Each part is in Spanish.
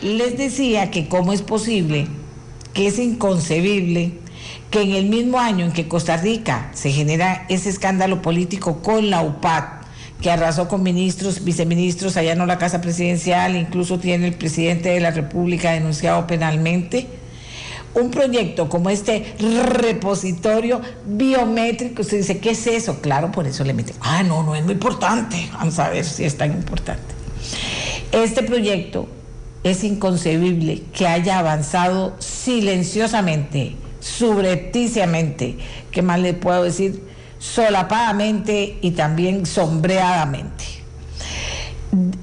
Les decía que cómo es posible, que es inconcebible que en el mismo año en que Costa Rica se genera ese escándalo político con la UPAD, que arrasó con ministros, viceministros, allanó la Casa Presidencial, incluso tiene el presidente de la República denunciado penalmente, un proyecto como este repositorio biométrico, usted dice, ¿qué es eso? Claro, por eso le meten, no es muy importante, vamos a ver si es tan importante. Este proyecto es inconcebible que haya avanzado silenciosamente, subrepticiamente, ¿qué más le puedo decir? Solapadamente y también sombreadamente.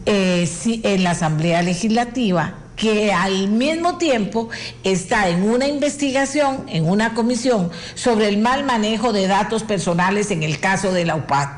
En la Asamblea Legislativa, que al mismo tiempo está en una investigación, en una comisión, sobre el mal manejo de datos personales en el caso de la UPAD.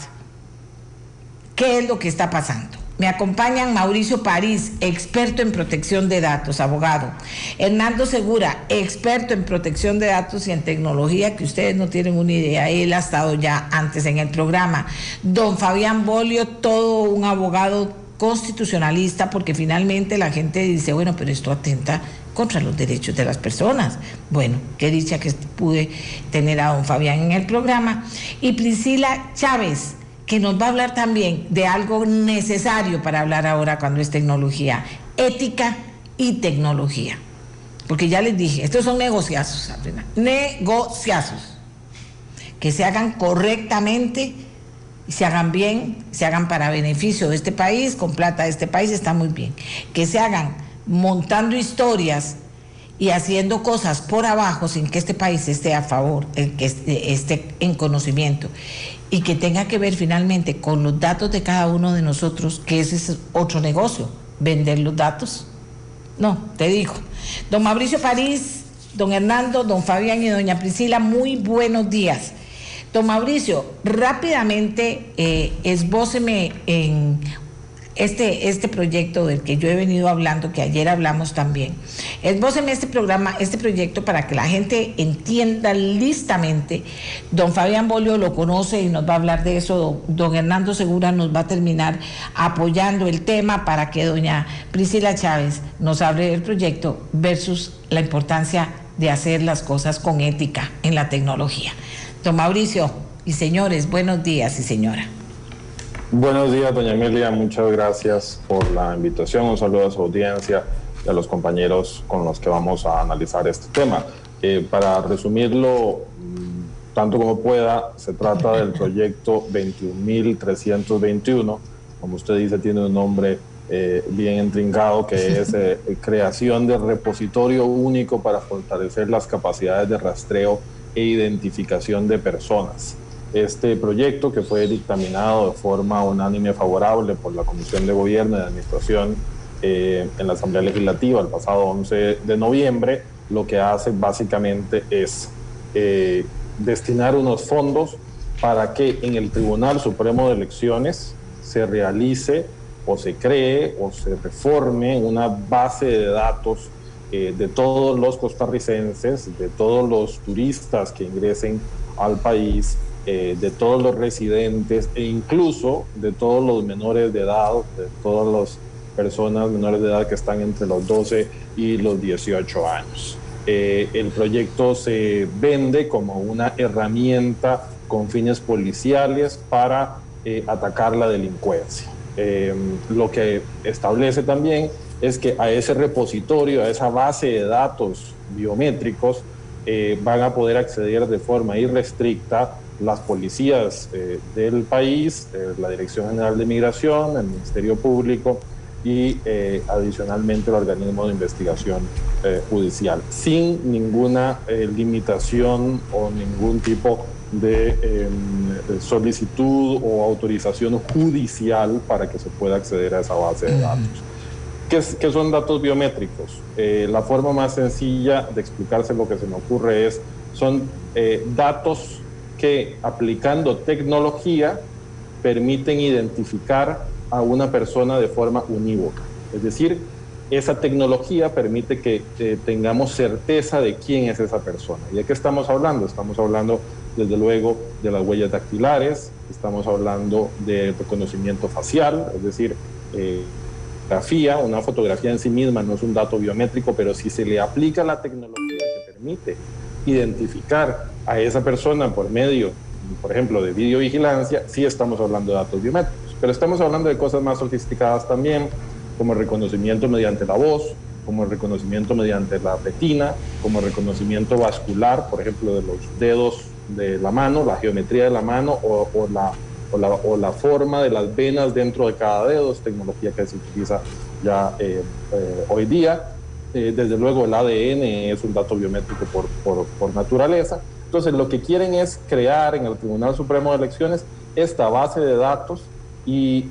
¿Qué es lo que está pasando? Me acompañan Mauricio París, experto en protección de datos, abogado. Hernando Segura, experto en protección de datos y en tecnología, que ustedes no tienen una idea, él ha estado ya antes en el programa. Don Fabián Bolio, todo un abogado constitucionalista, porque finalmente la gente dice, bueno, pero esto atenta contra los derechos de las personas. Bueno, qué dicha que pude tener a don Fabián en el programa. Y Priscila Chávez, que nos va a hablar también de algo necesario para hablar ahora cuando es tecnología, ética y tecnología. Porque ya les dije, estos son negociazos, negociazos, que se hagan correctamente, se hagan bien, se hagan para beneficio de este país, con plata de este país, está muy bien. Que se hagan montando historias y haciendo cosas por abajo sin que este país esté a favor, que esté en conocimiento, y que tenga que ver finalmente con los datos de cada uno de nosotros, que ese es otro negocio, vender los datos. No, te digo. Don Mauricio París, don Hernando, don Fabián y doña Priscila, muy buenos días. Don Mauricio, rápidamente esbóceme en este proyecto del que yo he venido hablando, que ayer hablamos también. Esbóceme este proyecto para que la gente entienda listamente. Don Fabián Bolio lo conoce y nos va a hablar de eso. Don Hernando Segura nos va a terminar apoyando el tema para que doña Priscila Chávez nos hable del proyecto versus la importancia de hacer las cosas con ética en la tecnología. Don Mauricio y señores, buenos días y señora. Buenos días, doña Emilia, muchas gracias por la invitación, un saludo a su audiencia y a los compañeros con los que vamos a analizar este tema. Para resumirlo tanto como pueda, se trata del proyecto 21.321, como usted dice, tiene un nombre bien intrincado, que es creación de repositorio único para fortalecer las capacidades de rastreo e identificación de personas. Este proyecto, que fue dictaminado de forma unánime favorable por la Comisión de Gobierno y de Administración en la Asamblea Legislativa el pasado 11 de noviembre, lo que hace básicamente es destinar unos fondos para que en el Tribunal Supremo de Elecciones se realice o se cree o se reforme una base de datos de todos los costarricenses, de todos los turistas que ingresen al país, de todos los residentes e incluso de todos los menores de edad, de todas las personas menores de edad que están entre los 12 y los 18 años. El proyecto se vende como una herramienta con fines policiales para atacar la delincuencia. Lo que establece también es que a ese repositorio, a esa base de datos biométricos, van a poder acceder de forma irrestricta las policías del país, la Dirección General de Migración, el Ministerio Público y adicionalmente el organismo de investigación judicial, sin ninguna limitación o ningún tipo de solicitud o autorización judicial para que se pueda acceder a esa base de datos. ¿Qué son datos biométricos? La forma más sencilla de explicarse lo que se me ocurre son datos que, aplicando tecnología, permiten identificar a una persona de forma unívoca. Es decir, esa tecnología permite que tengamos certeza de quién es esa persona. ¿Y de qué estamos hablando? Estamos hablando, desde luego, de las huellas dactilares, estamos hablando de reconocimiento facial, es decir, una fotografía en sí misma no es un dato biométrico, pero si se le aplica la tecnología que permite identificar a esa persona por medio, por ejemplo, de videovigilancia, sí estamos hablando de datos biométricos. Pero estamos hablando de cosas más sofisticadas también, como el reconocimiento mediante la voz, como el reconocimiento mediante la retina, como el reconocimiento vascular, por ejemplo, de los dedos de la mano, la geometría de la mano o la forma de las venas dentro de cada dedo, es tecnología que se utiliza ya hoy día. Desde luego el ADN es un dato biométrico por naturaleza. Entonces lo que quieren es crear en el Tribunal Supremo de Elecciones esta base de datos y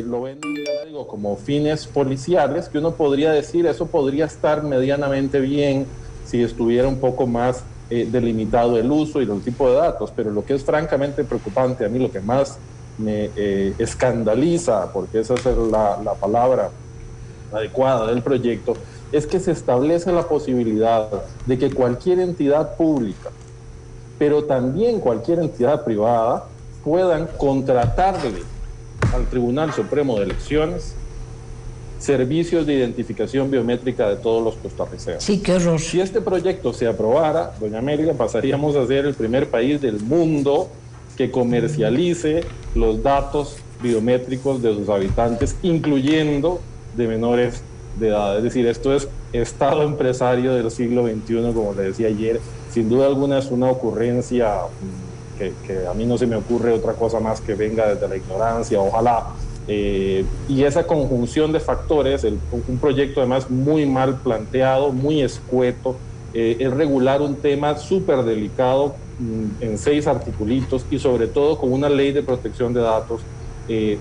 lo ven, ya digo, como fines policiales, que uno podría decir eso podría estar medianamente bien si estuviera un poco más delimitado el uso y el tipo de datos, pero lo que es francamente preocupante, a mí lo que más me escandaliza, porque esa es la palabra adecuada del proyecto, es que se establece la posibilidad de que cualquier entidad pública, pero también cualquier entidad privada, puedan contratarle al Tribunal Supremo de Elecciones servicios de identificación biométrica de todos los costarricenses. Sí, qué horror. Si este proyecto se aprobara, doña Amelia, pasaríamos a ser el primer país del mundo que comercialice los datos biométricos de sus habitantes, incluyendo de menores de edad. Es decir, esto es Estado empresario del siglo XXI, como le decía ayer. Sin duda alguna es una ocurrencia que a mí no se me ocurre otra cosa más que venga desde la ignorancia, ojalá. Y esa conjunción de factores, un proyecto además muy mal planteado, muy escueto, es regular un tema súper delicado en 6 articulitos y sobre todo con una ley de protección de datos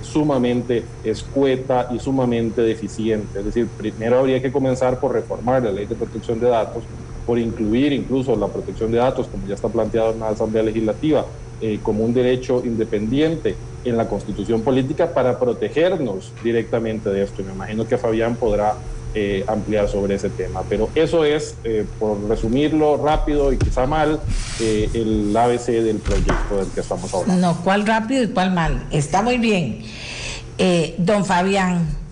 sumamente escueta y sumamente deficiente. Es decir, primero habría que comenzar por reformar la ley de protección de datos, por incluir incluso la protección de datos, como ya está planteado en la Asamblea Legislativa, como un derecho independiente en la Constitución Política para protegernos directamente de esto. Y me imagino que Fabián podrá ampliar sobre ese tema. Pero eso es, por resumirlo rápido y quizá mal, el ABC del proyecto del que estamos hablando. No, ¿cuál rápido y cuál mal? Está muy bien. Don Fabián.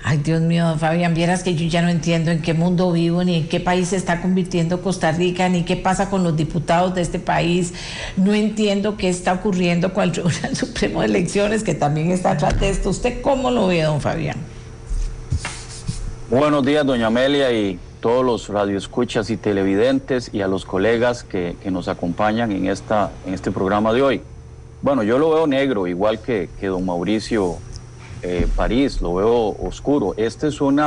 Ay, Dios mío, don Fabián, vieras que yo ya no entiendo en qué mundo vivo, ni en qué país se está convirtiendo Costa Rica, ni qué pasa con los diputados de este país. No entiendo qué está ocurriendo con el Tribunal Supremo de Elecciones, que también está atrás de esto. ¿Usted cómo lo ve, don Fabián? Buenos días, doña Amelia, y todos los radioescuchas y televidentes, y a los colegas que nos acompañan en este programa de hoy. Bueno, yo lo veo negro, igual que don Mauricio París, lo veo oscuro. Este es un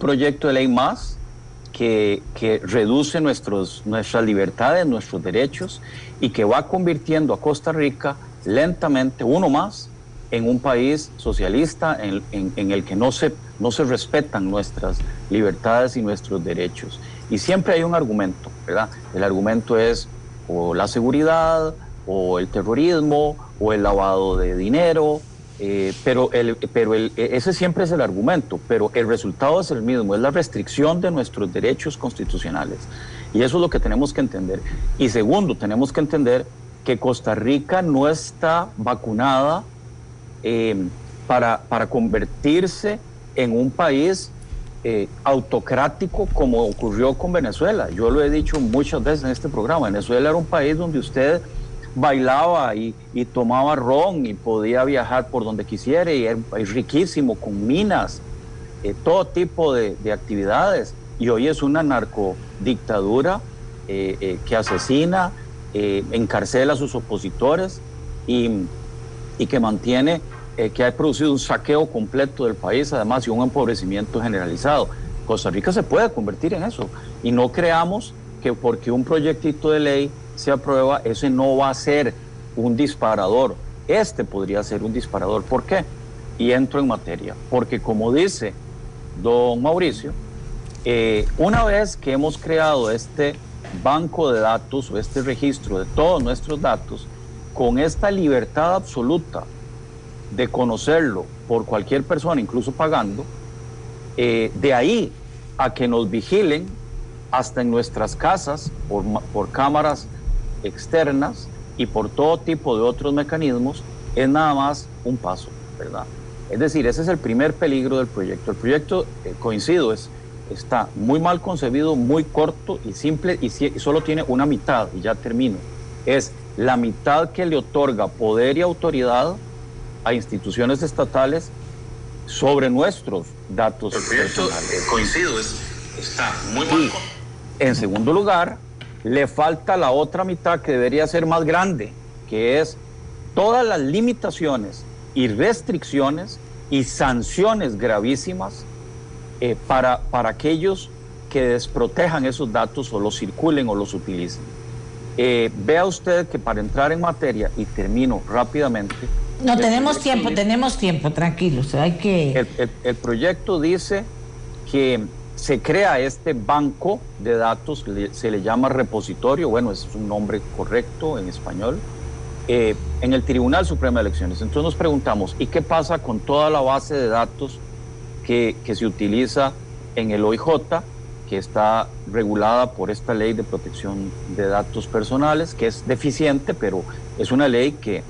proyecto de ley más que reduce nuestras libertades, nuestros derechos, y que va convirtiendo a Costa Rica lentamente, uno más, en un país socialista en el que no se respetan nuestras libertades y nuestros derechos. Y siempre hay un argumento, ¿verdad? El argumento es o la seguridad, o el terrorismo, o el lavado de dinero, pero ese siempre es el argumento, pero el resultado es el mismo, es la restricción de nuestros derechos constitucionales. Y eso es lo que tenemos que entender. Y segundo, tenemos que entender que Costa Rica no está vacunada para convertirse en un país autocrático como ocurrió con Venezuela. Yo lo he dicho muchas veces en este programa. Venezuela era un país donde usted bailaba y tomaba ron y podía viajar por donde quisiera, y era un país riquísimo, con minas, todo tipo de actividades. Y hoy es una narcodictadura que asesina, encarcela a sus opositores y que mantiene, que ha producido un saqueo completo del país, además, y un empobrecimiento generalizado. Costa Rica se puede convertir en eso, y no creamos que porque un proyectito de ley se aprueba, ese no va a ser un disparador. Este podría ser un disparador. ¿Por qué? Y entro en materia. Porque como dice don Mauricio, una vez que hemos creado este banco de datos o este registro de todos nuestros datos, con esta libertad absoluta de conocerlo por cualquier persona, incluso pagando, de ahí a que nos vigilen hasta en nuestras casas por cámaras externas y por todo tipo de otros mecanismos, es nada más un paso, ¿verdad? Es decir, ese es el primer peligro del proyecto. El proyecto, coincido, está muy mal concebido, muy corto y simple, y solo tiene una mitad, y ya termino. Es la mitad que le otorga poder y autoridad a instituciones estatales sobre nuestros datos personales. Coincido, está muy mal. Y, en segundo lugar, le falta la otra mitad que debería ser más grande, que es todas las limitaciones y restricciones y sanciones gravísimas para aquellos que desprotejan esos datos o los circulen o los utilicen. Vea usted que para entrar en materia, y termino rápidamente. No, tenemos tiempo, tranquilos. Hay que... El proyecto dice que se crea este banco de datos, se le llama repositorio, bueno, es un nombre correcto en español, en el Tribunal Supremo de Elecciones. Entonces nos preguntamos, ¿y qué pasa con toda la base de datos que se utiliza en el OIJ, que está regulada por esta ley de protección de datos personales, que es deficiente, pero es una ley que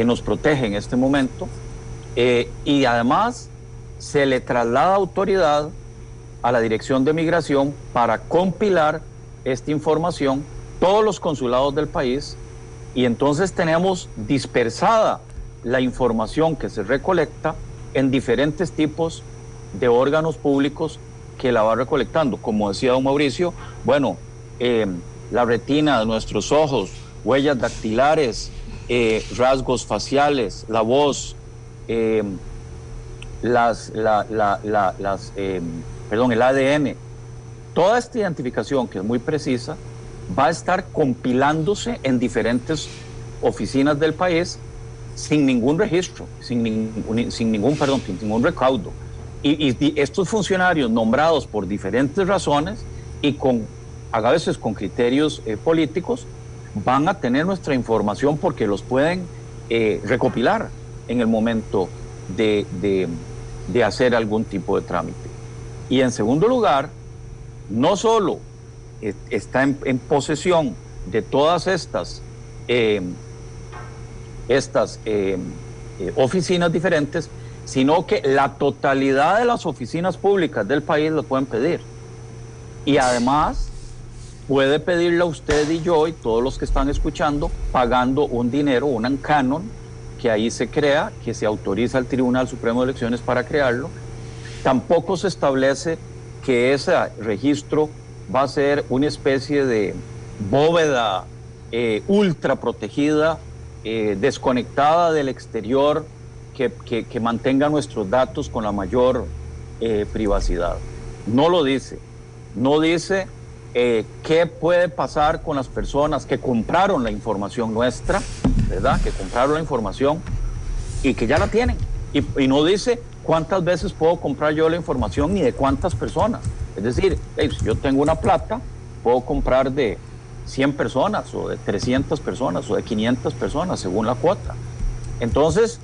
nos protege en este momento, y además se le traslada autoridad a la Dirección de Migración para compilar esta información, todos los consulados del país, y entonces tenemos dispersada la información que se recolecta en diferentes tipos de órganos públicos que la va recolectando. Como decía don Mauricio, bueno, la retina de nuestros ojos, huellas dactilares, rasgos faciales, la voz, el ADN, toda esta identificación que es muy precisa va a estar compilándose en diferentes oficinas del país sin ningún registro, sin ningún recaudo. Y estos funcionarios nombrados por diferentes razones y a veces con criterios políticos, van a tener nuestra información porque los pueden recopilar en el momento de hacer algún tipo de trámite. Y en segundo lugar, no solo está en posesión de todas estas oficinas diferentes, sino que la totalidad de las oficinas públicas del país lo pueden pedir. Y además puede pedirle a usted y yo y todos los que están escuchando, pagando un dinero, un canon, que ahí se crea, que se autoriza al Tribunal Supremo de Elecciones para crearlo. Tampoco se establece que ese registro va a ser una especie de bóveda ultra protegida, desconectada del exterior, que mantenga nuestros datos con la mayor privacidad. No lo dice. No dice qué puede pasar con las personas que compraron la información nuestra, ¿verdad? Que compraron la información y que ya la tienen. Y no dice cuántas veces puedo comprar yo la información ni de cuántas personas. Es decir, si yo tengo una plata, puedo comprar de 100 personas o de 300 personas o de 500 personas según la cuota. Entonces,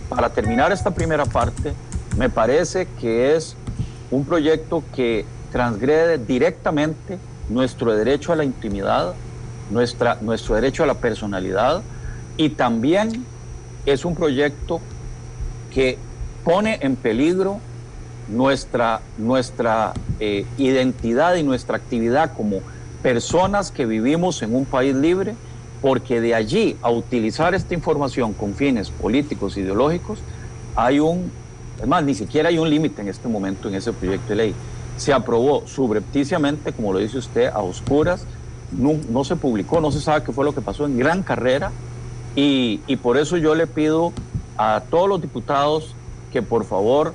para terminar esta primera parte, me parece que es un proyecto que transgrede directamente nuestro derecho a la intimidad, nuestro derecho a la personalidad, y también es un proyecto que pone en peligro nuestra identidad y nuestra actividad como personas que vivimos en un país libre, porque de allí a utilizar esta información con fines políticos, ideológicos, es más, ni siquiera hay un límite en este momento en ese proyecto de ley. Se aprobó subrepticiamente, como lo dice usted, a oscuras, no se publicó, no se sabe qué fue lo que pasó en gran carrera, y por eso yo le pido a todos los diputados que por favor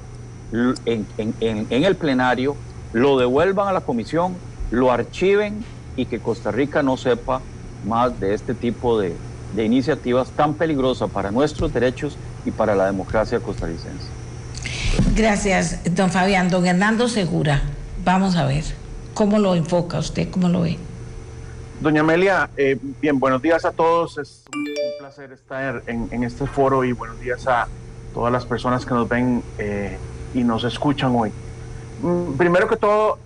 en el plenario lo devuelvan a la comisión, lo archiven y que Costa Rica no sepa más de este tipo de iniciativas tan peligrosas para nuestros derechos y para la democracia costarricense. Gracias, don Fabián. Don Hernando Segura, vamos a ver, ¿cómo lo enfoca usted? ¿Cómo lo ve? Doña Amelia, bien, buenos días a todos. Es un placer estar en este foro y buenos días a todas las personas que nos ven y nos escuchan hoy. Primero que todo,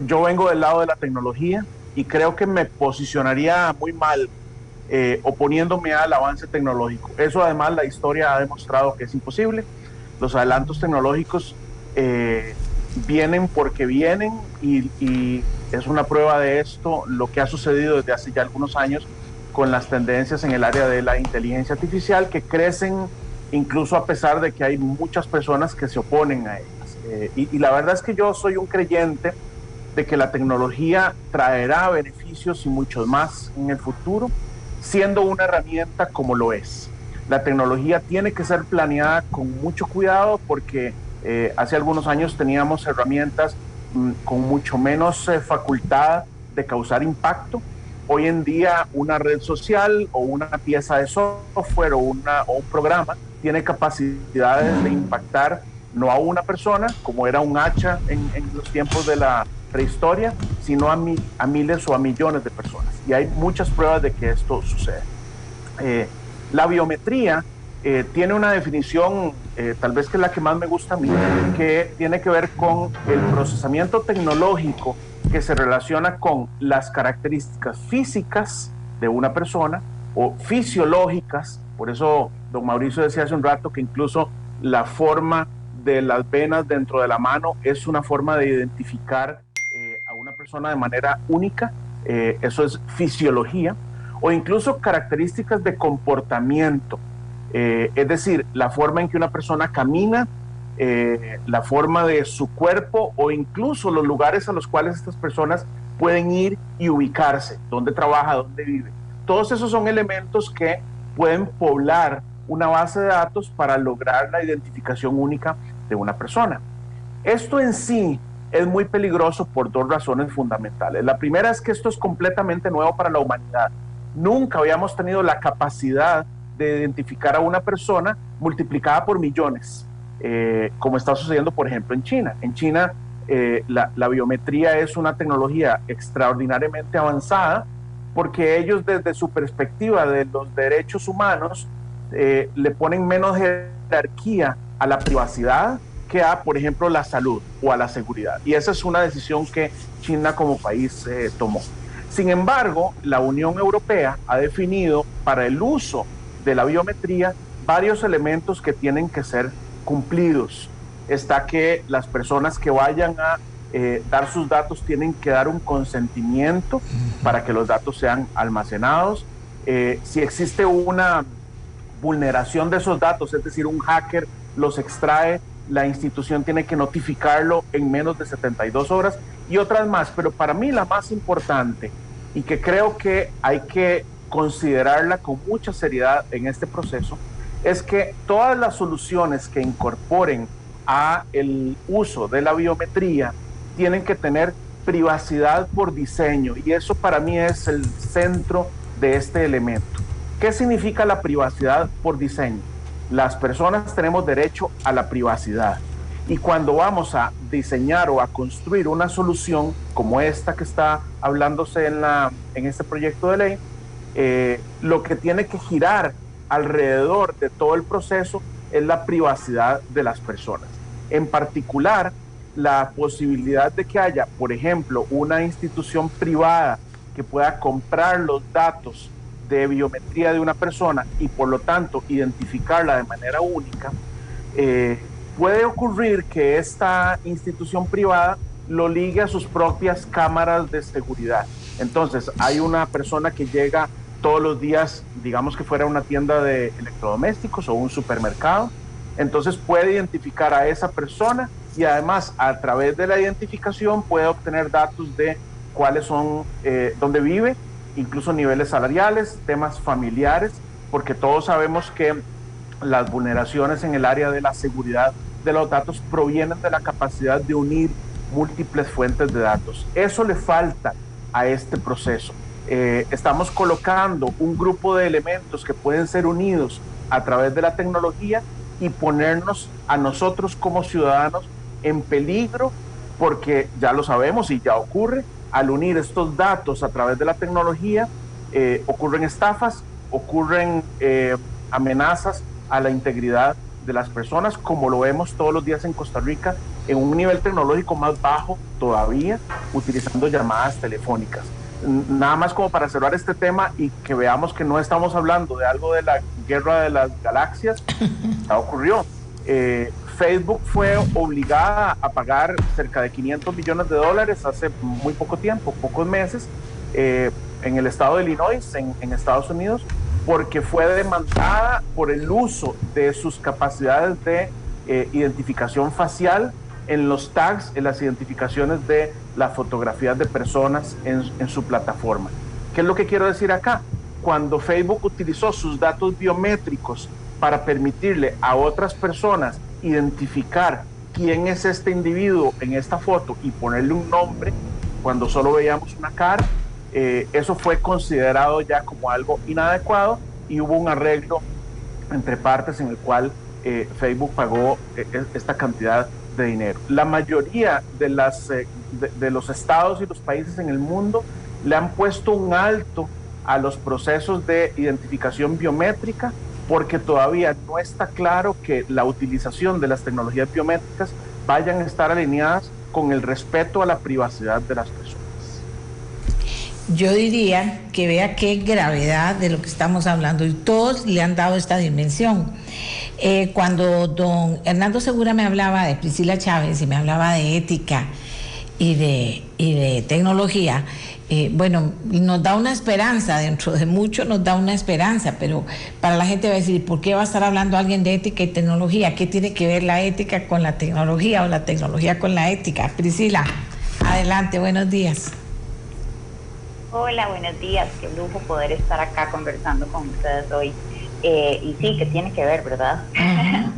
yo vengo del lado de la tecnología y creo que me posicionaría muy mal oponiéndome al avance tecnológico. Eso además la historia ha demostrado que es imposible. Los adelantos tecnológicos vienen porque vienen y es una prueba de esto lo que ha sucedido desde hace ya algunos años con las tendencias en el área de la inteligencia artificial, que crecen incluso a pesar de que hay muchas personas que se oponen a ellas. Y la verdad es que yo soy un creyente de que la tecnología traerá beneficios y muchos más en el futuro, siendo una herramienta como lo es. La tecnología tiene que ser planeada con mucho cuidado porque hace algunos años teníamos herramientas con mucho menos facultad de causar impacto. Hoy en día una red social o una pieza de software o un programa tiene capacidades de impactar no a una persona, como era un hacha en los tiempos de la prehistoria, sino a miles o a millones de personas. Y hay muchas pruebas de que esto sucede. La biometría tiene una definición, tal vez que es la que más me gusta a mí, que tiene que ver con el procesamiento tecnológico que se relaciona con las características físicas de una persona o fisiológicas. Por eso don Mauricio decía hace un rato que incluso la forma de las venas dentro de la mano es una forma de identificar a una persona de manera única. Eso es fisiología. O incluso características de comportamiento, es decir, la forma en que una persona camina, la forma de su cuerpo o incluso los lugares a los cuales estas personas pueden ir y ubicarse, dónde trabaja, dónde vive. Todos esos son elementos que pueden poblar una base de datos para lograr la identificación única de una persona. Esto en sí es muy peligroso por dos razones fundamentales. La primera es que esto es completamente nuevo para la humanidad. Nunca habíamos tenido la capacidad de identificar a una persona multiplicada por millones, como está sucediendo, por ejemplo, en China. En China, la biometría es una tecnología extraordinariamente avanzada porque ellos, desde su perspectiva de los derechos humanos, le ponen menos jerarquía a la privacidad que a, por ejemplo, la salud o a la seguridad. Y esa es una decisión que China como país tomó. Sin embargo, la Unión Europea ha definido para el uso de la biometría varios elementos que tienen que ser cumplidos. Está que las personas que vayan a dar sus datos tienen que dar un consentimiento para que los datos sean almacenados. Si existe una vulneración de esos datos, es decir, un hacker los extrae, la institución tiene que notificarlo en menos de 72 horas y otras más. Pero para mí la más importante y que creo que hay que considerarla con mucha seriedad en este proceso es que todas las soluciones que incorporen a el uso de la biometría tienen que tener privacidad por diseño, y eso para mí es el centro de este elemento. ¿Qué significa la privacidad por diseño? Las personas tenemos derecho a la privacidad, y cuando vamos a diseñar o a construir una solución como esta que está hablándose en este proyecto de ley, lo que tiene que girar alrededor de todo el proceso es la privacidad de las personas. En particular, la posibilidad de que haya, por ejemplo, una institución privada que pueda comprar los datos de biometría de una persona y por lo tanto identificarla de manera única, puede ocurrir que esta institución privada lo ligue a sus propias cámaras de seguridad. Entonces, hay una persona que llega todos los días, digamos que fuera una tienda de electrodomésticos o un supermercado, entonces puede identificar a esa persona y además a través de la identificación puede obtener datos de cuáles son, dónde vive, incluso niveles salariales, temas familiares, porque todos sabemos que las vulneraciones en el área de la seguridad de los datos provienen de la capacidad de unir múltiples fuentes de datos. Eso le falta a este proceso. Estamos colocando un grupo de elementos que pueden ser unidos a través de la tecnología y ponernos a nosotros como ciudadanos en peligro, porque ya lo sabemos y ya ocurre. Al unir estos datos a través de la tecnología, ocurren estafas, ocurren amenazas a la integridad de las personas, como lo vemos todos los días en Costa Rica, en un nivel tecnológico más bajo todavía, utilizando llamadas telefónicas. Nada más como para cerrar este tema y que veamos que no estamos hablando de algo de la guerra de las galaxias, ya ocurrió. Facebook fue obligada a pagar cerca de $500 millones hace muy poco tiempo, pocos meses, en el estado de Illinois, en Estados Unidos, porque fue demandada por el uso de sus capacidades de identificación facial en los tags, en las identificaciones de las fotografías de personas en su plataforma. ¿Qué es lo que quiero decir acá? Cuando Facebook utilizó sus datos biométricos para permitirle a otras personas identificar quién es este individuo en esta foto y ponerle un nombre, cuando solo veíamos una cara, eso fue considerado ya como algo inadecuado y hubo un arreglo entre partes en el cual Facebook pagó esta cantidad de dinero. La mayoría de los estados y los países en el mundo le han puesto un alto a los procesos de identificación biométrica porque todavía no está claro que la utilización de las tecnologías biométricas vayan a estar alineadas con el respeto a la privacidad de las personas. Yo diría que vea qué gravedad de lo que estamos hablando y todos le han dado esta dimensión. Cuando don Hernando Segura me hablaba de Priscila Chávez y me hablaba de ética y de tecnología, bueno, nos da una esperanza, dentro de mucho nos da una esperanza, pero para la gente va a decir, ¿por qué va a estar hablando alguien de ética y tecnología? ¿Qué tiene que ver la ética con la tecnología o la tecnología con la ética? Priscila, adelante, buenos días. Hola, buenos días, qué lujo poder estar acá conversando con ustedes hoy. Y sí, que tiene que ver, ¿verdad?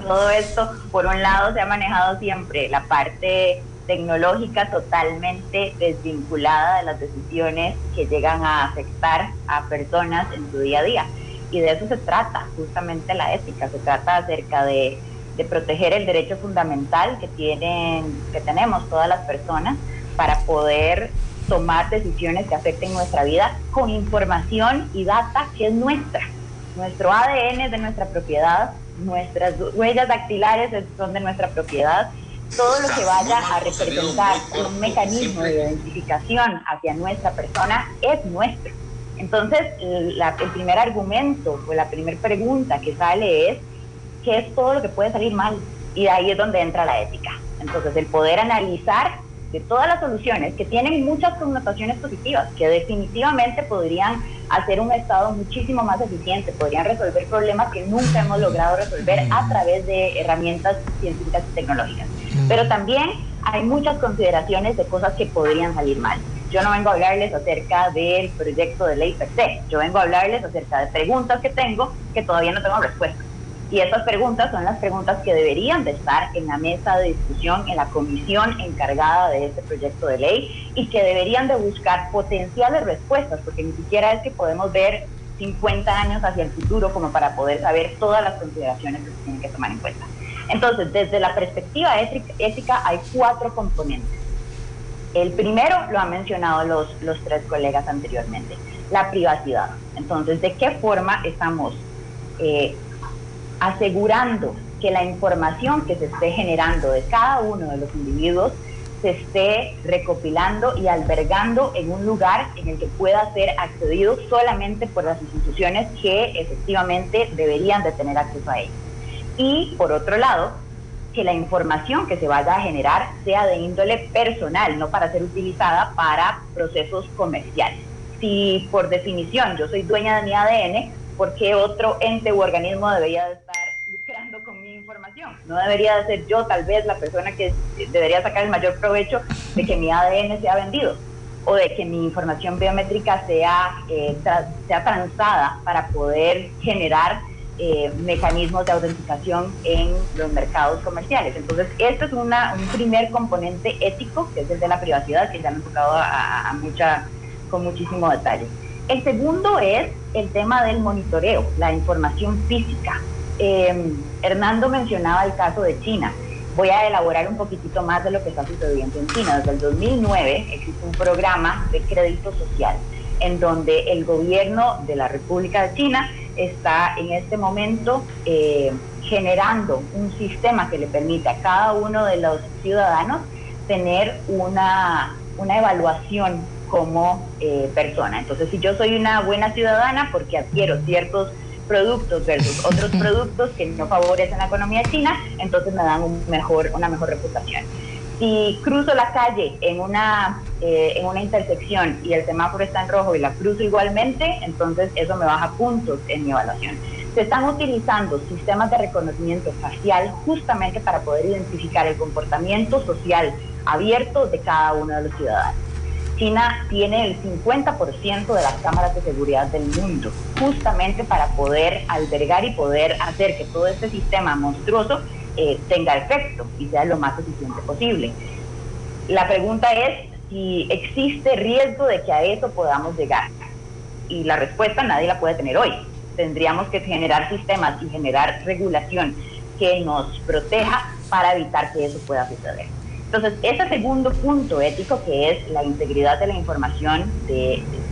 Todo esto, por un lado, se ha manejado siempre la parte tecnológica totalmente desvinculada de las decisiones que llegan a afectar a personas en su día a día. Y de eso se trata justamente la ética, se trata acerca de proteger el derecho fundamental que tenemos todas las personas para poder tomar decisiones que afecten nuestra vida con información y data que es nuestra. Nuestro ADN es de nuestra propiedad, nuestras huellas dactilares son de nuestra propiedad. Todo lo que vaya a representar un mecanismo de identificación hacia nuestra persona es nuestro. Entonces, el primer argumento o la primera pregunta que sale es, ¿qué es todo lo que puede salir mal? Y de ahí es donde entra la ética. Entonces, el poder analizar de todas las soluciones que tienen muchas connotaciones positivas, que definitivamente podrían hacer un Estado muchísimo más eficiente, podrían resolver problemas que nunca hemos logrado resolver a través de herramientas científicas y tecnológicas. Pero también hay muchas consideraciones de cosas que podrían salir mal. Yo no vengo a hablarles acerca del proyecto de ley per se, yo vengo a hablarles acerca de preguntas que tengo que todavía no tengo respuesta. Y estas preguntas son las preguntas que deberían de estar en la mesa de discusión, en la comisión encargada de este proyecto de ley y que deberían de buscar potenciales respuestas, porque ni siquiera es que podemos ver 50 años hacia el futuro como para poder saber todas las consideraciones que se tienen que tomar en cuenta. Entonces, desde la perspectiva ética hay 4 componentes. El primero lo han mencionado los 3 colegas anteriormente, la privacidad. Entonces, ¿de qué forma estamos asegurando que la información que se esté generando de cada uno de los individuos se esté recopilando y albergando en un lugar en el que pueda ser accedido solamente por las instituciones que efectivamente deberían de tener acceso a ello? Y por otro lado, que la información que se vaya a generar sea de índole personal, no para ser utilizada para procesos comerciales. Si por definición yo soy dueña de mi ADN, ¿por qué otro ente u organismo debería de estar lucrando con mi información? No debería de ser yo tal vez la persona que debería sacar el mayor provecho de que mi ADN sea vendido o de que mi información biométrica sea transada para poder generar mecanismos de autenticación en los mercados comerciales. Entonces, este es un primer componente ético, que es el de la privacidad, que ya han tocado con muchísimo detalle. El segundo es el tema del monitoreo, la información física. Hernando mencionaba el caso de China. Voy a elaborar un poquitito más de lo que está sucediendo en China. Desde el 2009 existe un programa de crédito social en donde el gobierno de la República de China está en este momento generando un sistema que le permite a cada uno de los ciudadanos tener una evaluación como persona. Entonces, si yo soy una buena ciudadana porque adquiero ciertos productos versus otros productos que no favorecen la economía china, entonces me dan una mejor reputación. Si cruzo la calle en una intersección y el semáforo está en rojo y la cruzo igualmente, entonces eso me baja puntos en mi evaluación. Se están utilizando sistemas de reconocimiento facial justamente para poder identificar el comportamiento social abierto de cada uno de los ciudadanos. China tiene el 50% de las cámaras de seguridad del mundo, justamente para poder albergar y poder hacer que todo este sistema monstruoso tenga efecto y sea lo más eficiente posible. La pregunta es si existe riesgo de que a eso podamos llegar. Y la respuesta nadie la puede tener hoy. Tendríamos que generar sistemas y generar regulación que nos proteja para evitar que eso pueda suceder. Entonces, ese segundo punto ético, que es la integridad de la información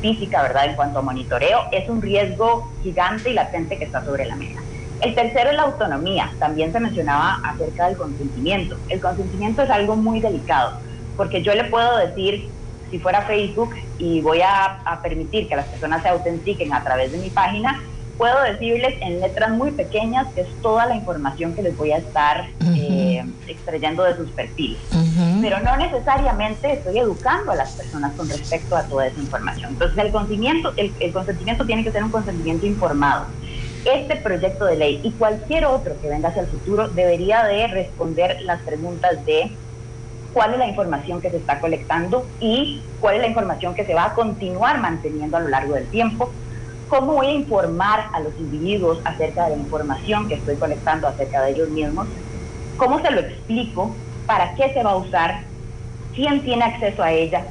física, ¿verdad?, en cuanto a monitoreo, es un riesgo gigante y latente que está sobre la mesa. El tercero es la autonomía. También se mencionaba acerca del consentimiento. El consentimiento es algo muy delicado, porque yo le puedo decir, si fuera Facebook y voy a permitir que las personas se autentiquen a través de mi página, puedo decirles en letras muy pequeñas que es toda la información que les voy a estar extrayendo de sus perfiles. Pero no necesariamente estoy educando a las personas con respecto a toda esa información. Entonces el consentimiento tiene que ser un consentimiento informado. Este proyecto de ley y cualquier otro que venga hacia el futuro debería de responder las preguntas de cuál es la información que se está colectando y cuál es la información que se va a continuar manteniendo a lo largo del tiempo. ¿Cómo voy a informar a los individuos acerca de la información que estoy colectando acerca de ellos mismos? ¿Cómo se lo explico? ¿Para qué se va a usar? ¿Quién tiene acceso a ella?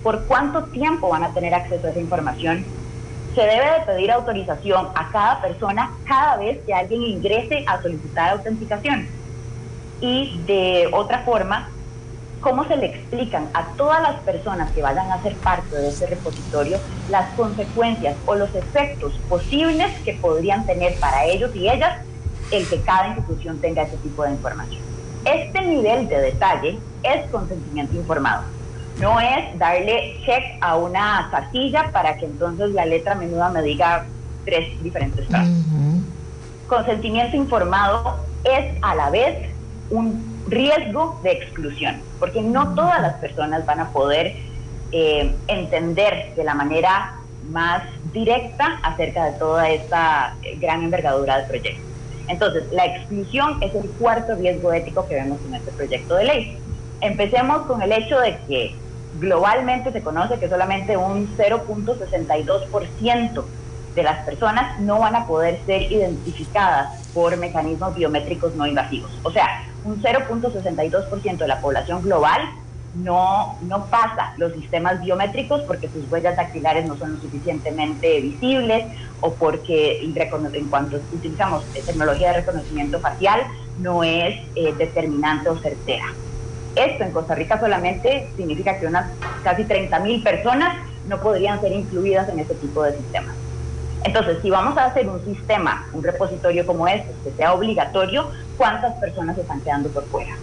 ¿Por cuánto tiempo van a tener acceso a esa información? Se debe de pedir autorización a cada persona cada vez que alguien ingrese a solicitar autenticación. Y de otra forma, ¿cómo se le explican a todas las personas que vayan a ser parte de ese repositorio las consecuencias o los efectos posibles que podrían tener para ellos y ellas el que cada institución tenga ese tipo de información? Este nivel de detalle es consentimiento informado. No es darle check a una casilla para que entonces la letra menuda me diga 3 diferentes frases. Consentimiento informado es a la vez un riesgo de exclusión, porque no todas las personas van a poder entender de la manera más directa acerca de toda esta gran envergadura del proyecto. Entonces, la exclusión es el cuarto riesgo ético que vemos en este proyecto de ley. Empecemos con el hecho de que globalmente se conoce que solamente un 0.62% de las personas no van a poder ser identificadas por mecanismos biométricos no invasivos. O sea, un 0.62% de la población global no pasa los sistemas biométricos porque sus huellas dactilares no son lo suficientemente visibles o porque en cuanto utilizamos tecnología de reconocimiento facial no es determinante o certera. Esto en Costa Rica solamente significa que unas casi 30,000 personas no podrían ser incluidas en este tipo de sistemas. Entonces, si vamos a hacer un sistema, un repositorio como este, que sea obligatorio, ¿cuántas personas se están quedando por fuera?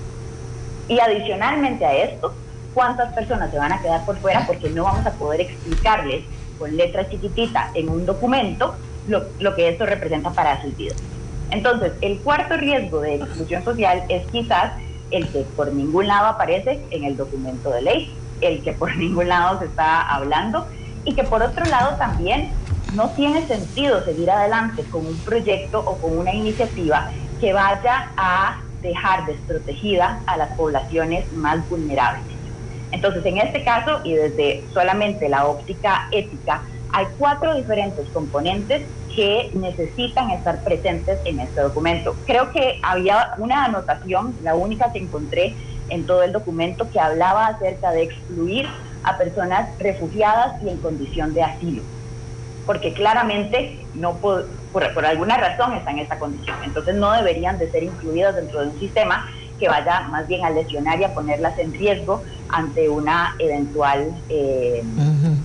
Y adicionalmente a esto, ¿cuántas personas se van a quedar por fuera? Porque no vamos a poder explicarles con letra chiquitita en un documento lo que esto representa para sus vidas. Entonces, el cuarto riesgo de exclusión social es quizás el que por ningún lado aparece en el documento de ley, el que por ningún lado se está hablando y que por otro lado también no tiene sentido seguir adelante con un proyecto o con una iniciativa que vaya a dejar desprotegida a las poblaciones más vulnerables. Entonces, en este caso, y desde solamente la óptica ética, hay 4 diferentes componentes que necesitan estar presentes en este documento. Creo que había una anotación, la única que encontré en todo el documento, que hablaba acerca de excluir a personas refugiadas y en condición de asilo, porque claramente no por alguna razón están en esta condición. Entonces no deberían de ser incluidas dentro de un sistema que vaya más bien a lesionar y a ponerlas en riesgo ante una eventual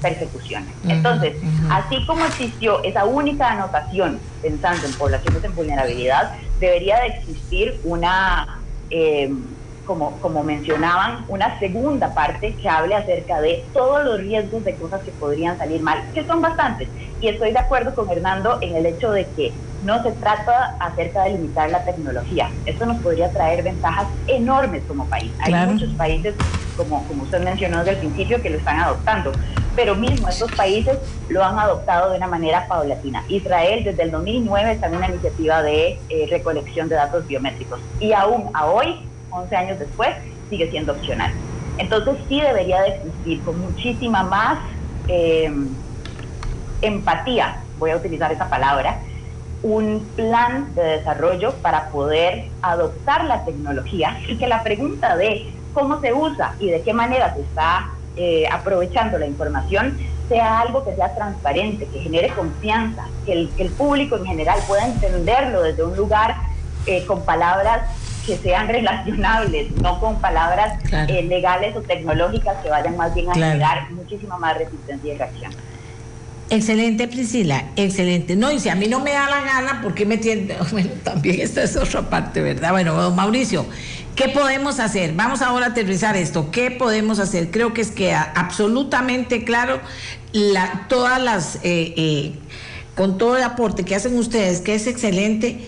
persecución. Entonces, así como existió esa única anotación pensando en poblaciones en vulnerabilidad, debería de existir una como mencionaban, una segunda parte que hable acerca de todos los riesgos de cosas que podrían salir mal, que son bastantes. Y estoy de acuerdo con Hernando en el hecho de que no se trata acerca de limitar la tecnología. Esto nos podría traer ventajas enormes como país. Claro. Hay muchos países, como usted mencionó desde el principio, que lo están adoptando, pero mismo estos países lo han adoptado de una manera paulatina. Israel desde el 2009 está en una iniciativa de recolección de datos biométricos y aún a hoy, 11 años después, sigue siendo opcional. Entonces sí debería de existir con muchísima más empatía, voy a utilizar esa palabra, un plan de desarrollo para poder adoptar la tecnología y que la pregunta de cómo se usa y de qué manera se está aprovechando la información sea algo que sea transparente, que genere confianza, que el público en general pueda entenderlo desde un lugar con palabras que sean relacionables, no con palabras legales o tecnológicas que vayan más bien a generar muchísima más resistencia y reacción. Excelente, Priscila, excelente. No, y si a mí no me da la gana, ¿por qué me tiende? Bueno, también esta es otra parte, ¿verdad? Bueno, don Mauricio, ¿qué podemos hacer? Vamos ahora a aterrizar esto. ¿Qué podemos hacer? Creo que queda absolutamente claro todas las, con todo el aporte que hacen ustedes, que es excelente,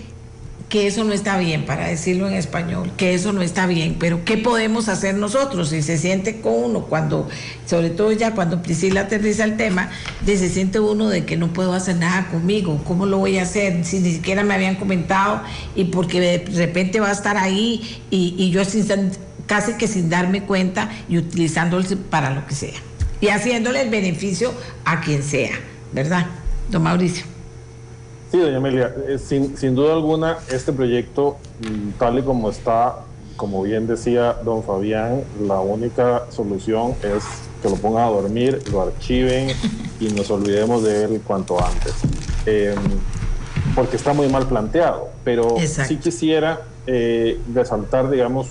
que eso no está bien, para decirlo en español, que eso no está bien, pero ¿qué podemos hacer nosotros? Si se siente con uno, cuando, sobre todo ya cuando Priscila aterriza el tema, se siente uno de que no puedo hacer nada conmigo, ¿cómo lo voy a hacer? Si ni siquiera me habían comentado y porque de repente va a estar ahí y yo casi que sin darme cuenta y utilizándolo para lo que sea y haciéndole el beneficio a quien sea, ¿verdad, don Mauricio? Sí, doña Amelia, sin duda alguna, este proyecto, tal y como está, como bien decía don Fabián, la única solución es que lo pongan a dormir, lo archiven y nos olvidemos de él cuanto antes. Porque está muy mal planteado, pero sí quisiera resaltar, digamos,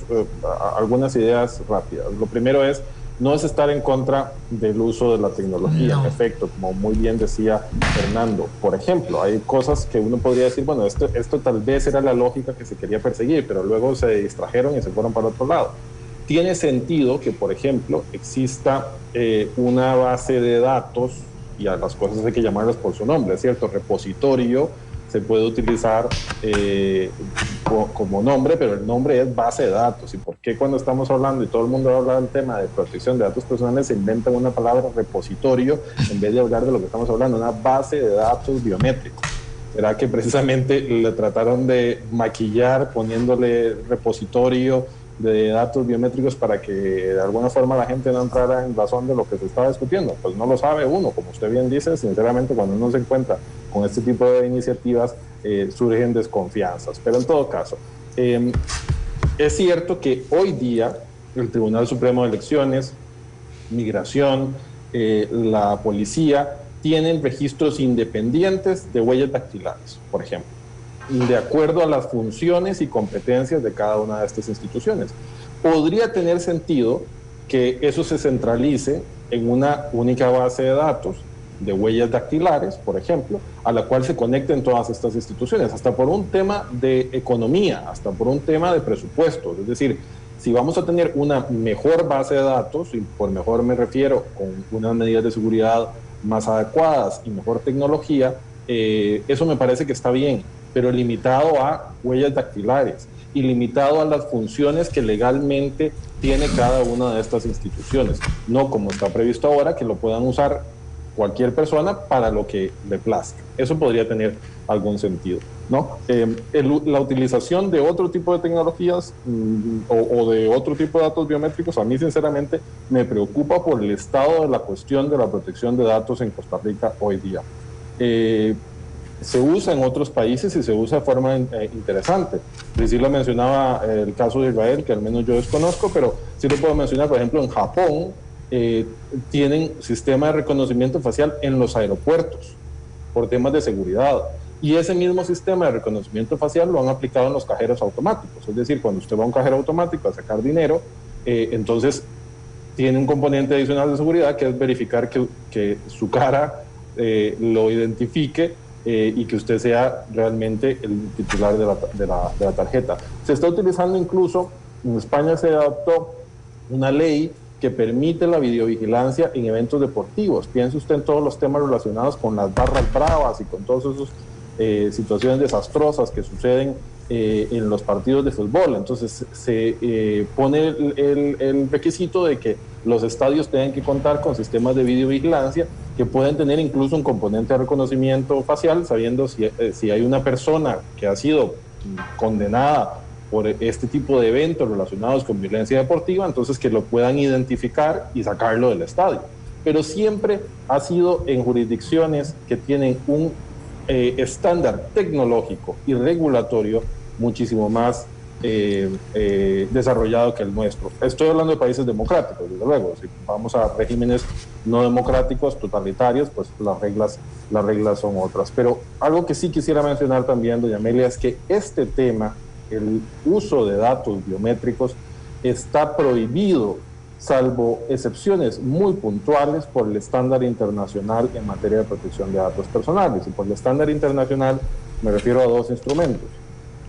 algunas ideas rápidas. Lo primero es, no es estar en contra del uso de la tecnología, en efecto, como muy bien decía Fernando. Por ejemplo, hay cosas que uno podría decir, bueno, esto tal vez era la lógica que se quería perseguir, pero luego se distrajeron y se fueron para otro lado. Tiene sentido que, por ejemplo, exista una base de datos, y a las cosas hay que llamarlas por su nombre, ¿cierto? Repositorio se puede utilizar como nombre, pero el nombre es base de datos. ¿Y por qué cuando estamos hablando y todo el mundo habla del tema de protección de datos personales se inventan una palabra repositorio en vez de hablar de lo que estamos hablando, una base de datos biométricos? ¿Será que precisamente le trataron de maquillar poniéndole repositorio de datos biométricos para que de alguna forma la gente no entrara en razón de lo que se estaba discutiendo? Pues no lo sabe uno, como usted bien dice. Sinceramente, cuando uno se encuentra con este tipo de iniciativas surgen desconfianzas, pero en todo caso es cierto que hoy día el Tribunal Supremo de Elecciones, Migración, la policía tienen registros independientes de huellas dactilares, por ejemplo, de acuerdo a las funciones y competencias de cada una de estas instituciones. Podría tener sentido que eso se centralice en una única base de datos de huellas dactilares, por ejemplo, a la cual se conecten todas estas instituciones, hasta por un tema de economía, hasta por un tema de presupuestos. Es decir, si vamos a tener una mejor base de datos, y por mejor me refiero con unas medidas de seguridad más adecuadas y mejor tecnología, eso me parece que está bien, pero limitado a huellas dactilares y limitado a las funciones que legalmente tiene cada una de estas instituciones, no como está previsto ahora, que lo puedan usar cualquier persona para lo que le plazca. Eso podría tener algún sentido, ¿no? La utilización de otro tipo de tecnologías o de otro tipo de datos biométricos, a mí sinceramente me preocupa por el estado de la cuestión de la protección de datos en Costa Rica hoy día. Se usa en otros países y se usa de forma interesante. Priscila mencionaba el caso de Israel, que al menos yo desconozco, pero sí lo puedo mencionar. Por ejemplo, en Japón tienen sistema de reconocimiento facial en los aeropuertos por temas de seguridad, y ese mismo sistema de reconocimiento facial lo han aplicado en los cajeros automáticos. Es decir, cuando usted va a un cajero automático a sacar dinero, entonces tiene un componente adicional de seguridad, que es verificar que su cara lo identifique y que usted sea realmente el titular de la tarjeta. Se está utilizando incluso En España se adoptó una ley que permite la videovigilancia en eventos deportivos. Piense usted en todos los temas relacionados con las barras bravas y con todas esas situaciones desastrosas que suceden en los partidos de fútbol. Entonces se pone el requisito de que los estadios tengan que contar con sistemas de videovigilancia que pueden tener incluso un componente de reconocimiento facial, sabiendo si hay una persona que ha sido condenada por este tipo de eventos relacionados con violencia deportiva, entonces que lo puedan identificar y sacarlo del estadio. Pero siempre ha sido en jurisdicciones que tienen un estándar tecnológico y regulatorio muchísimo más desarrollado que el nuestro. Estoy hablando de países democráticos, desde luego. Si vamos a regímenes no democráticos, totalitarios, pues las reglas son otras. Pero algo que sí quisiera mencionar también, doña Amelia, es que este tema, el uso de datos biométricos, está prohibido, salvo excepciones muy puntuales, por el estándar internacional en materia de protección de datos personales. Y por el estándar internacional me refiero a dos instrumentos.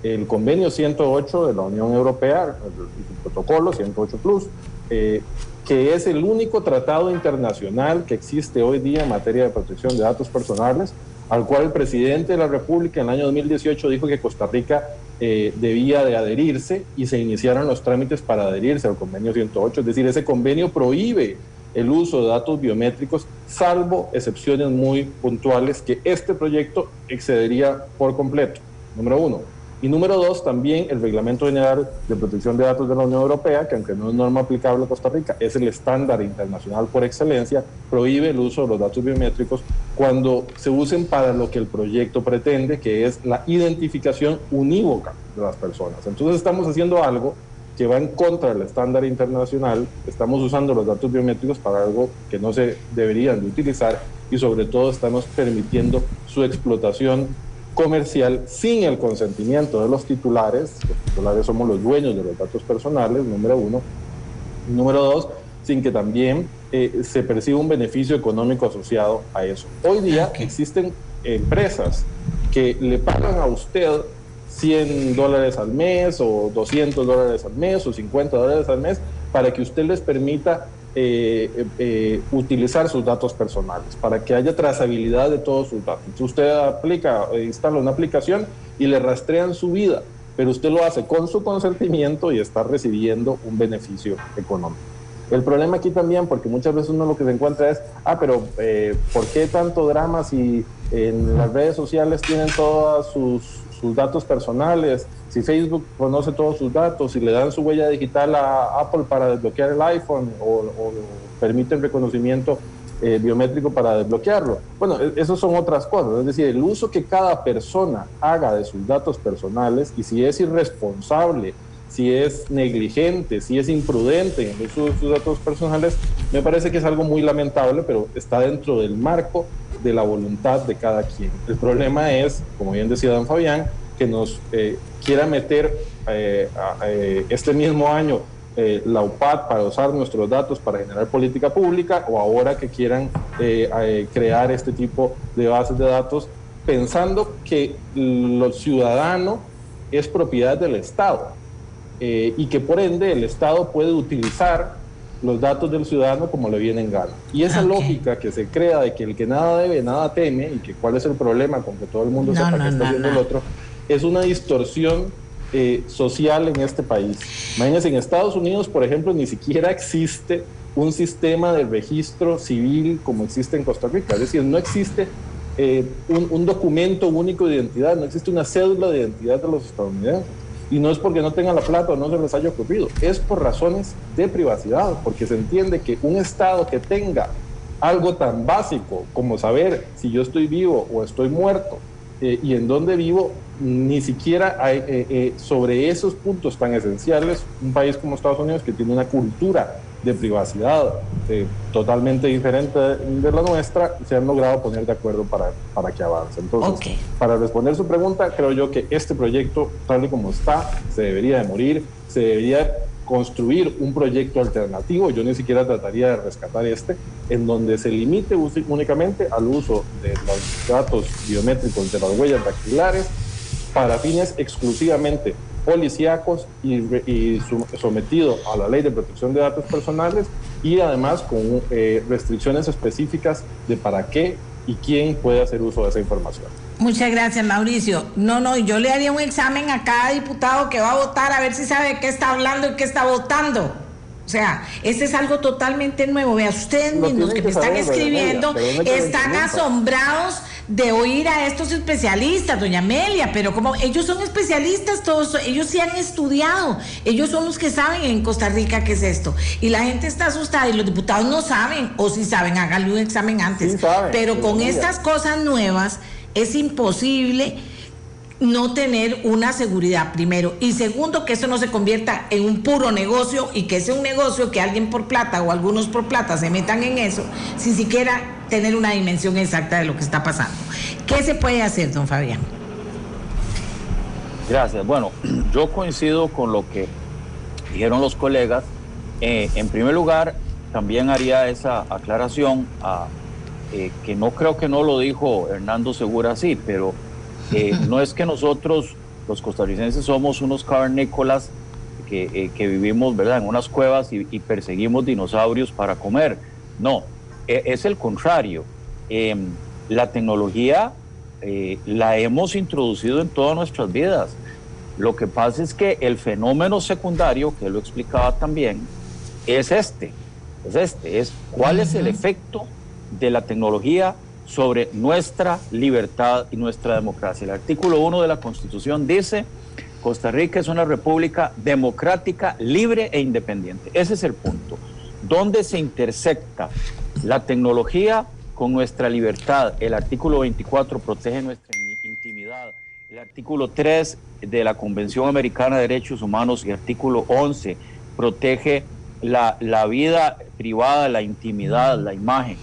El convenio 108 de la Unión Europea, el protocolo 108 Plus, que es el único tratado internacional que existe hoy día en materia de protección de datos personales, al cual el presidente de la República en el año 2018 dijo que Costa Rica debía de adherirse, y se iniciaron los trámites para adherirse al convenio 108. Es decir, ese convenio prohíbe el uso de datos biométricos, salvo excepciones muy puntuales que este proyecto excedería por completo, número uno. Y número dos, también el Reglamento General de Protección de Datos de la Unión Europea, que aunque no es norma aplicable a Costa Rica, es el estándar internacional por excelencia, prohíbe el uso de los datos biométricos cuando se usen para lo que el proyecto pretende, que es la identificación unívoca de las personas. Entonces estamos haciendo algo que va en contra del estándar internacional, estamos usando los datos biométricos para algo que no se deberían de utilizar, y sobre todo estamos permitiendo su explotación comercial sin el consentimiento de los titulares. Los titulares somos los dueños de los datos personales, número uno. Número dos, sin que también se perciba un beneficio económico asociado a eso. Hoy día existen empresas que le pagan a usted $100 al mes, o $200 al mes, o $50 al mes, para que usted les permita utilizar sus datos personales, para que haya trazabilidad de todos sus datos. Usted instala una aplicación y le rastrean su vida, pero usted lo hace con su consentimiento y está recibiendo un beneficio económico. El problema aquí también, porque muchas veces uno lo que se encuentra es, pero ¿por qué tanto drama si en las redes sociales tienen todos sus datos personales? Si Facebook conoce todos sus datos, si le dan su huella digital a Apple para desbloquear el iPhone, o permiten reconocimiento biométrico para desbloquearlo. Bueno, esas son otras cosas. Es decir, el uso que cada persona haga de sus datos personales, y si es irresponsable, si es negligente, si es imprudente en el uso de sus datos personales, me parece que es algo muy lamentable, pero está dentro del marco de la voluntad de cada quien. El problema es, como bien decía don Fabián, que nos quiera meter este mismo año la UPAD para usar nuestros datos para generar política pública, o ahora que quieran crear este tipo de bases de datos pensando que lo ciudadano es propiedad del Estado, y que por ende el Estado puede utilizar los datos del ciudadano como le viene en gana. Y esa lógica que se crea de que el que nada debe, nada teme, y que cuál es el problema con que todo el mundo sepa que está haciendo el otro, es una distorsión social en este país. Imagínense, en Estados Unidos, por ejemplo, ni siquiera existe un sistema de registro civil como existe en Costa Rica. Es decir, no existe un documento único de identidad, no existe una cédula de identidad de los estadounidenses. Y no es porque no tengan la plata o no se les haya ocurrido, es por razones de privacidad, porque se entiende que un Estado que tenga algo tan básico como saber si yo estoy vivo o estoy muerto, y en dónde vivo, ni siquiera hay, sobre esos puntos tan esenciales, un país como Estados Unidos, que tiene una cultura de privacidad totalmente diferente de la nuestra, se han logrado poner de acuerdo para que avance. Entonces, para responder su pregunta, creo yo que este proyecto, tal y como está, se debería de morir, se debería construir un proyecto alternativo. Yo ni siquiera trataría de rescatar en donde se limite únicamente al uso de los datos biométricos de las huellas dactilares para fines exclusivamente policíacos y sometido a la Ley de Protección de Datos Personales, y además con restricciones específicas de para qué y quién puede hacer uso de esa información. Muchas gracias, Mauricio. No, yo le haría un examen a cada diputado que va a votar a ver si sabe de qué está hablando y qué está votando. O sea, este es algo totalmente nuevo. Vea, ustedes mismos que me están escribiendo están asombrados de oír a estos especialistas, doña Amelia, pero como ellos son especialistas, todos, ellos sí han estudiado, ellos son los que saben en Costa Rica qué es esto. Y la gente está asustada y los diputados no saben, o si saben, háganle un examen antes. Sí saben, pero con estas cosas nuevas es imposible no tener una seguridad, primero, y segundo, que eso no se convierta en un puro negocio y que sea un negocio que alguien por plata o algunos por plata se metan en eso sin siquiera tener una dimensión exacta de lo que está pasando. ¿Qué se puede hacer, don Fabián? Gracias. Bueno, yo coincido con lo que dijeron los colegas. En primer lugar, también haría esa aclaración que no creo que no lo dijo Hernando Segura así, pero no es que nosotros, los costarricenses, somos unos cavernícolas que vivimos, ¿verdad?, en unas cuevas y perseguimos dinosaurios para comer. No, es el contrario. La tecnología la hemos introducido en todas nuestras vidas. Lo que pasa es que el fenómeno secundario, que lo explicaba también, es cuál es el efecto de la tecnología sobre nuestra libertad y nuestra democracia. El artículo 1 de la Constitución dice: Costa Rica es una república democrática, libre e independiente. Ese es el punto, donde se intersecta la tecnología con nuestra libertad. El artículo 24 protege nuestra intimidad. El artículo 3 de la Convención Americana de Derechos Humanos y artículo 11 protege la vida privada, la intimidad, la imagen.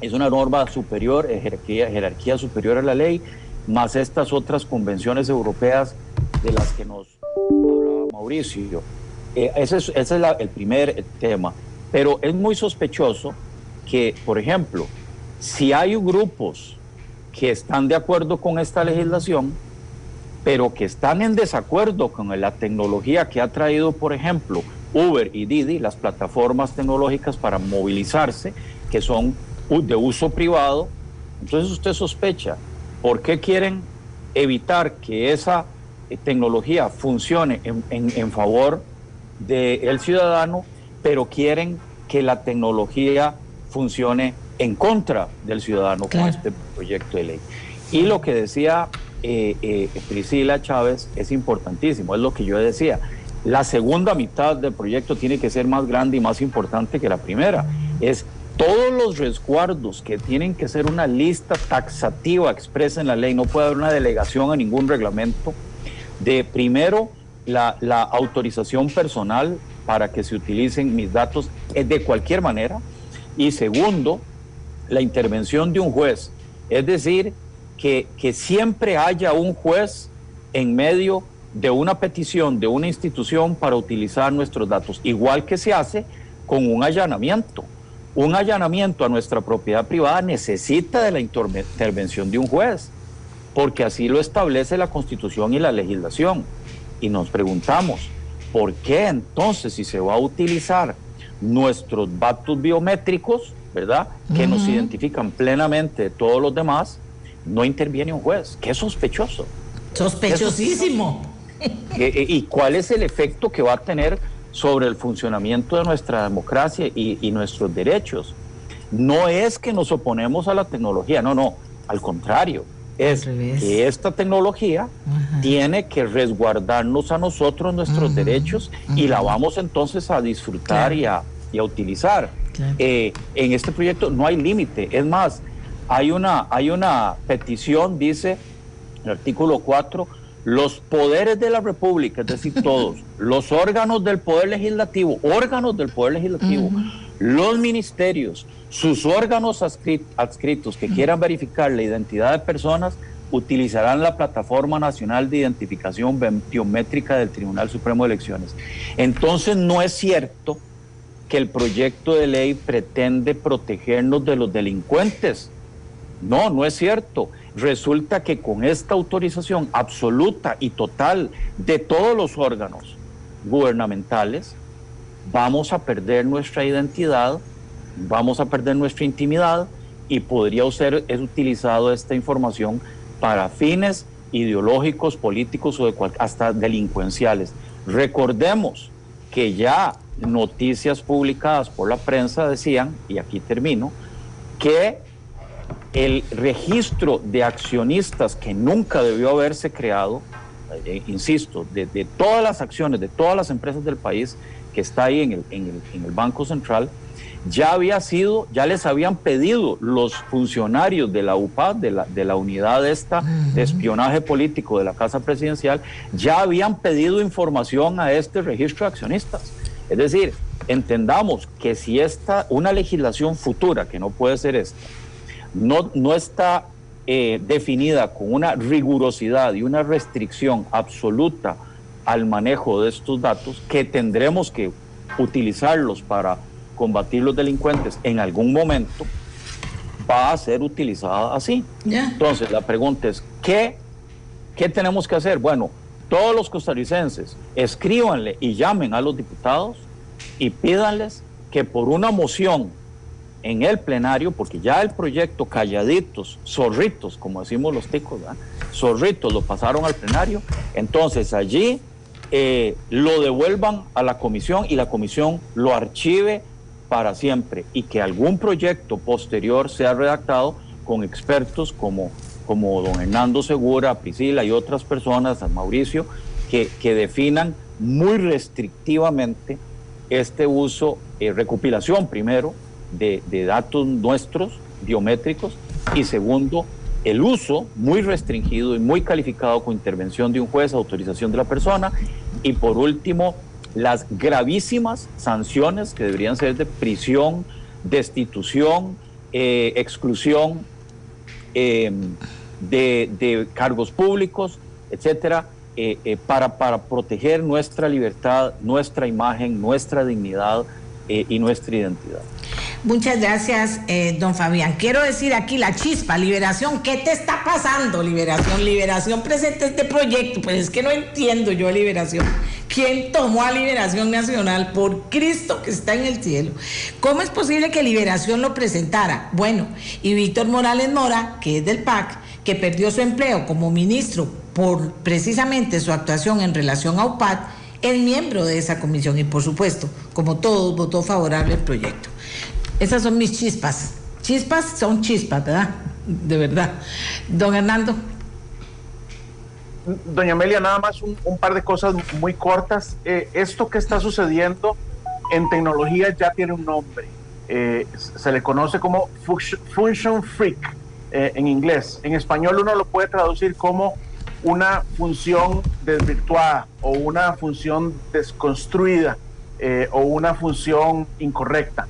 Es una norma superior, jerarquía superior a la ley, más estas otras convenciones europeas de las que nos hablaba Mauricio. Ese es el primer tema. Pero es muy sospechoso que, por ejemplo, si hay grupos que están de acuerdo con esta legislación, pero que están en desacuerdo con la tecnología que ha traído, por ejemplo, Uber y Didi, las plataformas tecnológicas para movilizarse, que son de uso privado, entonces usted sospecha, ¿por qué quieren evitar que esa tecnología funcione en favor del ciudadano, pero quieren que la tecnología funcione en contra del ciudadano? Claro. Con este proyecto de ley? Y lo que decía Priscila Chávez es importantísimo, es lo que yo decía. La segunda mitad del proyecto tiene que ser más grande y más importante que la primera. Es todos los resguardos que tienen que ser una lista taxativa expresa en la ley. No puede haber una delegación a ningún reglamento. De primero, la autorización personal para que se utilicen mis datos de cualquier manera. Y segundo, la intervención de un juez. Es decir, que siempre haya un juez en medio de una petición de una institución para utilizar nuestros datos, igual que se hace con un allanamiento. Un allanamiento a nuestra propiedad privada necesita de la intervención de un juez, porque así lo establece la Constitución y la legislación. Y nos preguntamos, ¿por qué entonces, si se va a utilizar nuestros datos biométricos, ¿verdad?, que nos identifican plenamente de todos los demás, no interviene un juez? ¡Qué sospechoso! Sospechosísimo. ¿Y cuál es el efecto que va a tener sobre el funcionamiento de nuestra democracia y nuestros derechos? No es que nos oponemos a la tecnología, no, al contrario, es que esta tecnología tiene que resguardarnos a nosotros nuestros derechos y la vamos entonces a disfrutar y a utilizar. En este proyecto no hay límite, es más, hay una petición, dice el artículo 4, los poderes de la República, es decir, todos, los órganos del Poder Legislativo, los ministerios, sus órganos adscritos que quieran verificar la identidad de personas, utilizarán la Plataforma Nacional de Identificación Biométrica del Tribunal Supremo de Elecciones. Entonces no es cierto que el proyecto de ley pretende protegernos de los delincuentes. No es cierto. resulta que con esta autorización absoluta y total de todos los órganos gubernamentales, vamos a perder nuestra identidad, vamos a perder nuestra intimidad y podría ser utilizado esta información para fines ideológicos, políticos o hasta delincuenciales. Recordemos que ya noticias publicadas por la prensa decían, y aquí termino, que el registro de accionistas que nunca debió haberse creado, insisto, de todas las acciones de todas las empresas del país que está ahí en el Banco Central, ya les habían pedido los funcionarios de la UPAD, de la unidad de espionaje político de la Casa Presidencial, ya habían pedido información a este registro de accionistas. Es decir, entendamos que si una legislación futura, que no puede ser esta, no está definida con una rigurosidad y una restricción absoluta al manejo de estos datos, que tendremos que utilizarlos para combatir los delincuentes en algún momento, va a ser utilizada así. Yeah. Entonces la pregunta es, ¿qué tenemos que hacer? Bueno, todos los costarricenses escríbanle y llamen a los diputados y pídanles que por una moción en el plenario, porque ya el proyecto calladitos, zorritos, como decimos los ticos, ¿verdad? Zorritos lo pasaron al plenario, entonces allí lo devuelvan a la comisión y la comisión lo archive para siempre, y que algún proyecto posterior sea redactado con expertos como don Hernando Segura, Priscila y otras personas, San Mauricio, que definan muy restrictivamente este uso, recopilación primero de datos nuestros, biométricos, y segundo, el uso muy restringido y muy calificado con intervención de un juez, autorización de la persona, y por último, las gravísimas sanciones que deberían ser de prisión, destitución, exclusión de cargos públicos, etcétera, para proteger nuestra libertad, nuestra imagen, nuestra dignidad y nuestra identidad. Muchas gracias, don Fabián. Quiero decir aquí la chispa, Liberación, ¿qué te está pasando, Liberación? Liberación presenta este proyecto, pues es que no entiendo yo a Liberación. ¿Quién tomó a Liberación Nacional? Por Cristo que está en el cielo. ¿Cómo es posible que Liberación lo presentara? Bueno, y Víctor Morales Mora, que es del PAC, que perdió su empleo como ministro por precisamente su actuación en relación a UPAD, es miembro de esa comisión y por supuesto, como todos, votó favorable el proyecto. Esas son mis chispas. Chispas son chispas, ¿verdad? De verdad. Don Hernando. Doña Amelia, nada más un par de cosas muy cortas. Esto que está sucediendo en tecnología ya tiene un nombre. Se le conoce como function freak en inglés. En español uno lo puede traducir como una función desvirtuada o una función desconstruida o una función incorrecta.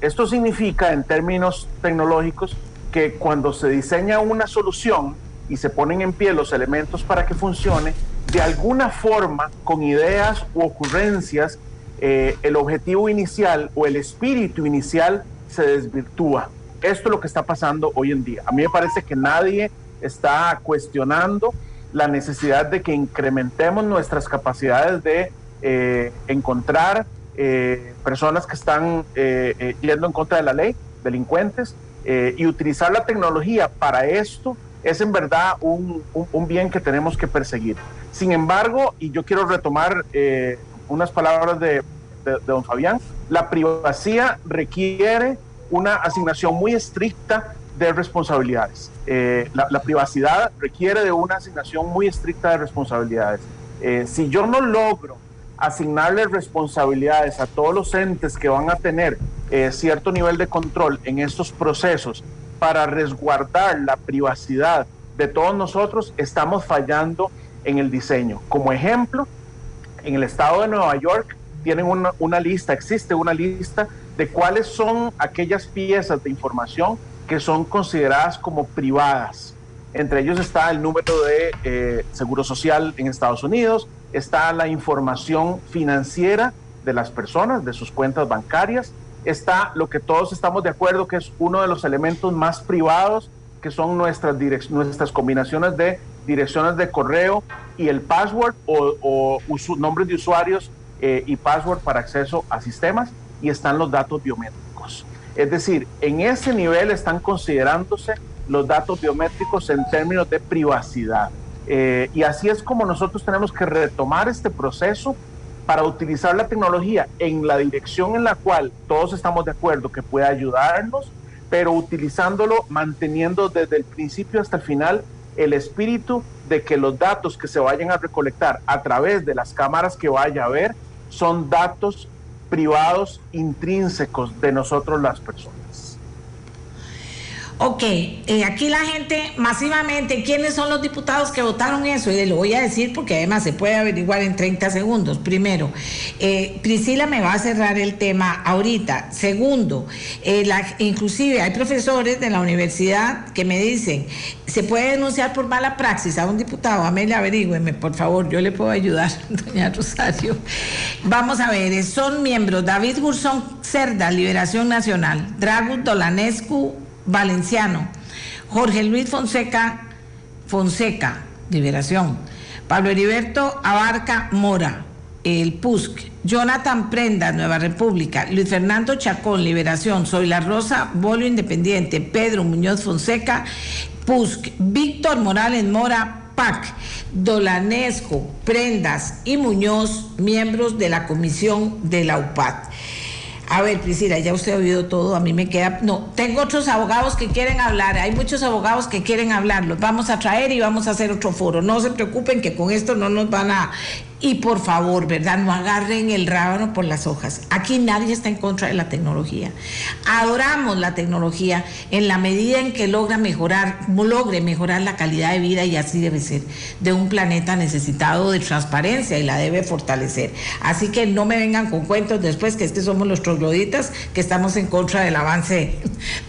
Esto significa, en términos tecnológicos, que cuando se diseña una solución y se ponen en pie los elementos para que funcione, de alguna forma, con ideas u ocurrencias, el objetivo inicial o el espíritu inicial se desvirtúa. Esto es lo que está pasando hoy en día. A mí me parece que nadie está cuestionando la necesidad de que incrementemos nuestras capacidades de encontrar personas que están yendo en contra de la ley, delincuentes, y utilizar la tecnología para esto es en verdad un bien que tenemos que perseguir. Sin embargo, y yo quiero retomar unas palabras de don Fabián, la privacidad requiere una asignación muy estricta de responsabilidades. La privacidad requiere de una asignación muy estricta de responsabilidades. Si yo no logro asignarle responsabilidades a todos los entes que van a tener cierto nivel de control en estos procesos para resguardar la privacidad de todos nosotros, estamos fallando en el diseño. Como ejemplo, en el estado de Nueva York tienen una lista, existe una lista de cuáles son aquellas piezas de información que son consideradas como privadas. Entre ellos está el número de seguro social en Estados Unidos, está la información financiera de las personas, de sus cuentas bancarias, está lo que todos estamos de acuerdo que es uno de los elementos más privados que son nuestras combinaciones de direcciones de correo y el password o nombres de usuarios y password para acceso a sistemas, y están los datos biométricos. Es decir, en ese nivel están considerándose los datos biométricos en términos de privacidad. Y así es como nosotros tenemos que retomar este proceso para utilizar la tecnología en la dirección en la cual todos estamos de acuerdo que puede ayudarnos, pero utilizándolo, manteniendo desde el principio hasta el final el espíritu de que los datos que se vayan a recolectar a través de las cámaras que vaya a haber son datos privados intrínsecos de nosotros las personas. Ok, aquí la gente masivamente, ¿quiénes son los diputados que votaron eso? Y lo voy a decir porque además se puede averiguar en 30 segundos. Primero, Priscila me va a cerrar el tema ahorita. Segundo, inclusive hay profesores de la universidad que me dicen, ¿se puede denunciar por mala praxis a un diputado? Amelia, averígüeme, por favor, yo le puedo ayudar, doña Rosario. Vamos a ver, son miembros David Gurzón Cerda, Liberación Nacional, Dragus Dolanescu, Valenciano, Jorge Luis Fonseca, Liberación, Pablo Heriberto Abarca Mora, el PUSC, Jonathan Prenda, Nueva República, Luis Fernando Chacón, Liberación, Soy la Rosa, Bolio Independiente, Pedro Muñoz Fonseca, PUSC, Víctor Morales Mora, PAC, Dolanesco, Prendas y Muñoz, miembros de la comisión de la UPAD. A ver, Priscila, ya usted ha oído todo, a mí me queda... No, tengo otros abogados que quieren hablar, hay muchos abogados que quieren hablar, los vamos a traer y vamos a hacer otro foro. No se preocupen que con esto no nos van a... Y por favor, ¿verdad? No agarren el rábano por las hojas. Aquí nadie está en contra de la tecnología. Adoramos la tecnología en la medida en que logre mejorar la calidad de vida, y así debe ser, de un planeta necesitado de transparencia, y la debe fortalecer. Así que no me vengan con cuentos después que es que somos los trogloditas que estamos en contra del avance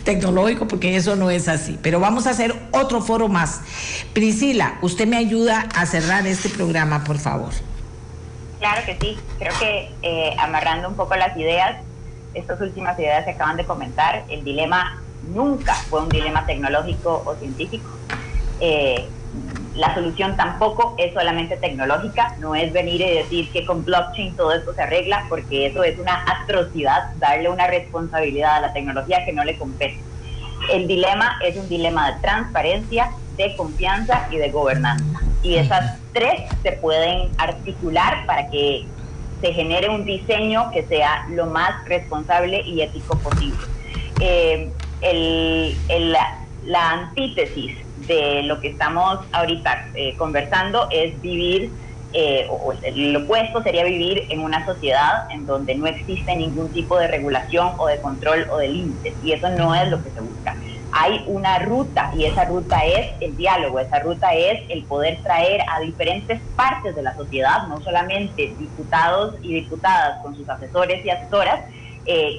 tecnológico, porque eso no es así. Pero vamos a hacer otro foro más. Priscila, usted me ayuda a cerrar este programa, por favor. Claro que sí, creo que amarrando un poco las ideas, estas últimas ideas que acaban de comentar, el dilema nunca fue un dilema tecnológico o científico. La solución tampoco es solamente tecnológica, no es venir y decir que con blockchain todo esto se arregla, porque eso es una atrocidad, darle una responsabilidad a la tecnología que no le compete. El dilema es un dilema de transparencia, de confianza y de gobernanza. Y esas tres se pueden articular para que se genere un diseño que sea lo más responsable y ético posible. La antítesis de lo que estamos ahorita conversando es vivir, o el opuesto sería vivir en una sociedad en donde no existe ningún tipo de regulación o de control o de límites, y eso no es lo que se busca. Hay una ruta, y esa ruta es el diálogo, esa ruta es el poder traer a diferentes partes de la sociedad, no solamente diputados y diputadas con sus asesores y asesoras,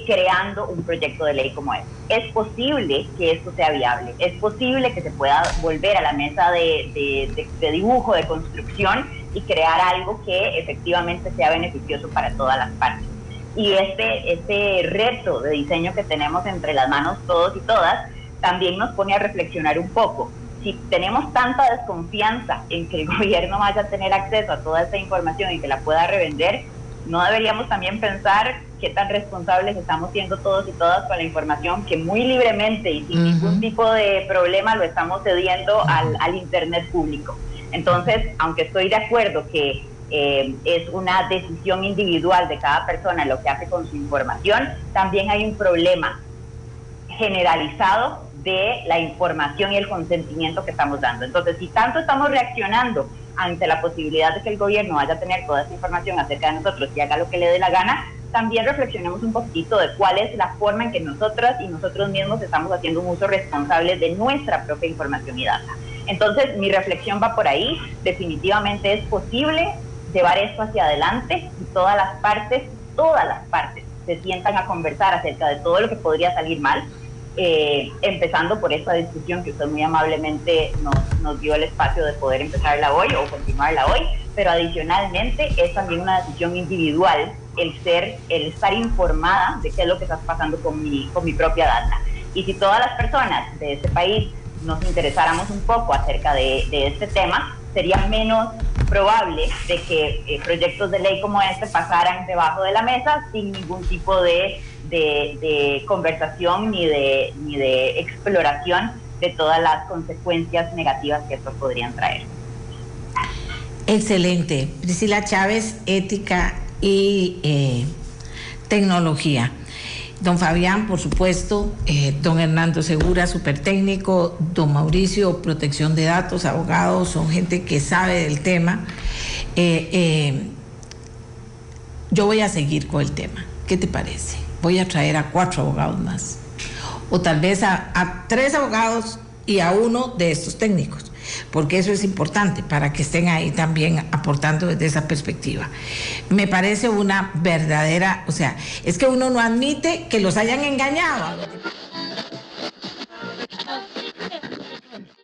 creando un proyecto de ley como este. Es posible que esto sea viable, es posible que se pueda volver a la mesa de dibujo, de construcción, y crear algo que efectivamente sea beneficioso para todas las partes. Y este reto de diseño que tenemos entre las manos todos y todas, también nos pone a reflexionar un poco. Si tenemos tanta desconfianza en que el gobierno vaya a tener acceso a toda esta información y que la pueda revender, ¿no deberíamos también pensar qué tan responsables estamos siendo todos y todas con la información que muy libremente y sin ningún tipo de problema lo estamos cediendo al Internet público? Entonces, aunque estoy de acuerdo que es una decisión individual de cada persona lo que hace con su información, también hay un problema generalizado de la información y el consentimiento que estamos dando. Entonces, si tanto estamos reaccionando ante la posibilidad de que el gobierno vaya a tener toda esa información acerca de nosotros y haga lo que le dé la gana, también reflexionemos un poquito de cuál es la forma en que nosotras y nosotros mismos estamos haciendo un uso responsable de nuestra propia información y data. Entonces, mi reflexión va por ahí. Definitivamente es posible llevar esto hacia adelante y todas las partes se sientan a conversar acerca de todo lo que podría salir mal, empezando por esta discusión que usted muy amablemente nos dio el espacio de poder empezarla hoy o continuarla hoy, pero adicionalmente es también una decisión individual el estar informada de qué es lo que está pasando con mi propia data. Y si todas las personas de este país nos interesáramos un poco acerca de este tema, sería menos probable de que proyectos de ley como este pasaran debajo de la mesa sin ningún tipo de conversación ni de exploración de todas las consecuencias negativas que esto podrían traer. Excelente. Priscila Chávez, ética y tecnología. Don Fabián, por supuesto, don Hernando Segura, súper técnico, don Mauricio, protección de datos, abogados, son gente que sabe del tema. Yo voy a seguir con el tema. ¿Qué te parece? Voy a traer a 4 abogados más, o tal vez a 3 abogados y a 1 de estos técnicos, porque eso es importante para que estén ahí también aportando desde esa perspectiva. Me parece una verdadera, o sea, es que uno no admite que los hayan engañado.